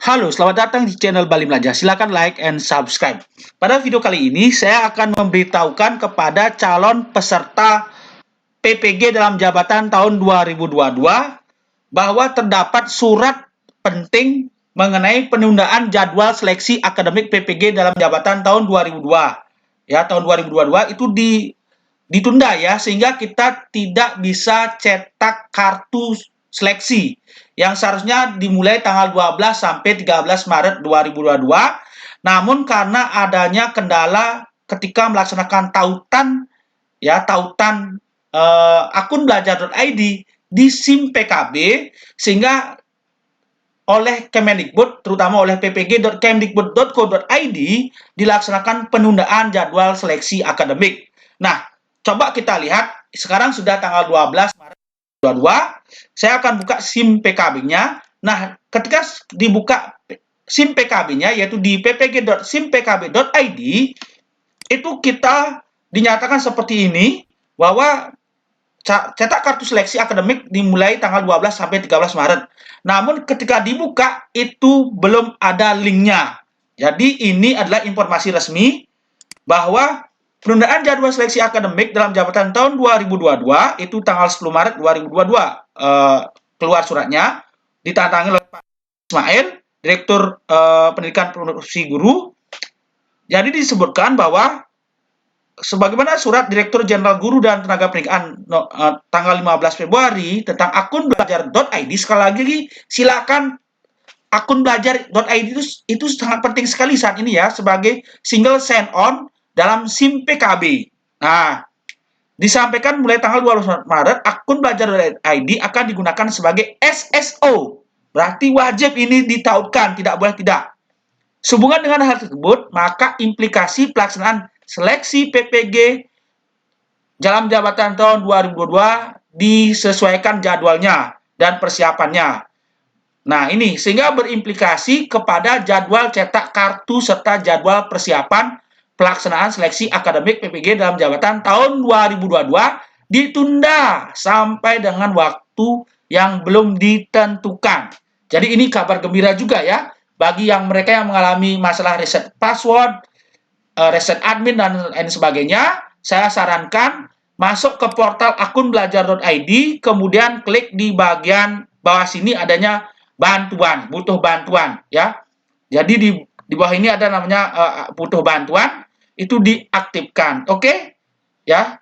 Halo, selamat datang di channel Bali Belajar. Silakan like and subscribe. Pada video kali ini, saya akan memberitahukan kepada calon peserta PPG dalam jabatan tahun 2022 bahwa terdapat surat penting mengenai penundaan jadwal seleksi akademik PPG dalam jabatan tahun 2002. Ya, tahun 2022 itu ditunda ya, sehingga kita tidak bisa cetak kartu seleksi yang seharusnya dimulai tanggal 12 sampai 13 Maret 2022. Namun karena adanya kendala ketika melaksanakan tautan akun belajar.id di SIM PKB, sehingga oleh Kemendikbud, terutama oleh ppg.kemdikbud.co.id, dilaksanakan penundaan jadwal seleksi akademik. Nah, coba kita lihat, sekarang sudah tanggal 12 Maret 2022, saya akan buka SIM PKB-nya. Nah, ketika dibuka SIM PKB-nya, yaitu di ppg.simpkb.id, itu kita dinyatakan seperti ini, bahwa cetak kartu seleksi akademik dimulai tanggal 12 sampai 13 Maret. Namun ketika dibuka itu belum ada linknya. Jadi ini adalah informasi resmi bahwa penundaan jadwal seleksi akademik dalam jabatan tahun 2022 itu tanggal 10 Maret 2022 keluar suratnya, ditandatangani oleh Pak Ismail, Direktur Pendidikan Profesi Guru. Jadi disebutkan bahwa sebagaimana surat Direktur Jenderal Guru dan Tenaga Pendidikan tanggal 15 Februari tentang akun belajar.id, sekali lagi silakan akun belajar.id itu sangat penting sekali saat ini ya, sebagai single sign on dalam SIM PKB. Nah, disampaikan mulai tanggal 12 Maret akun belajar.id akan digunakan sebagai SSO. Berarti wajib ini ditautkan, tidak boleh tidak. Sehubungan dengan hal tersebut, maka implikasi pelaksanaan seleksi PPG dalam jabatan tahun 2022 disesuaikan jadwalnya dan persiapannya. Nah, ini sehingga berimplikasi kepada jadwal cetak kartu serta jadwal persiapan pelaksanaan seleksi akademik PPG dalam jabatan tahun 2022 ditunda sampai dengan waktu yang belum ditentukan. Jadi ini kabar gembira juga ya bagi mereka yang mengalami masalah reset password, reset admin dan lain sebagainya. Saya sarankan masuk ke portal akun belajar.id, kemudian klik di bagian bawah sini adanya bantuan, butuh bantuan ya. Jadi di bawah ini ada namanya butuh bantuan, itu diaktifkan. Oke? Ya.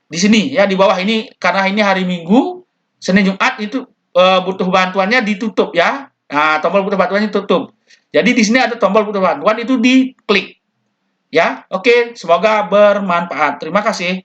Di sini ya, di bawah ini, karena ini hari Minggu, Senin Jumat itu butuh bantuannya ditutup ya. Nah, tombol butuh bantuannya tutup. Jadi di sini ada tombol butuh bantuan, itu diklik. Ya, oke, semoga bermanfaat. Terima kasih.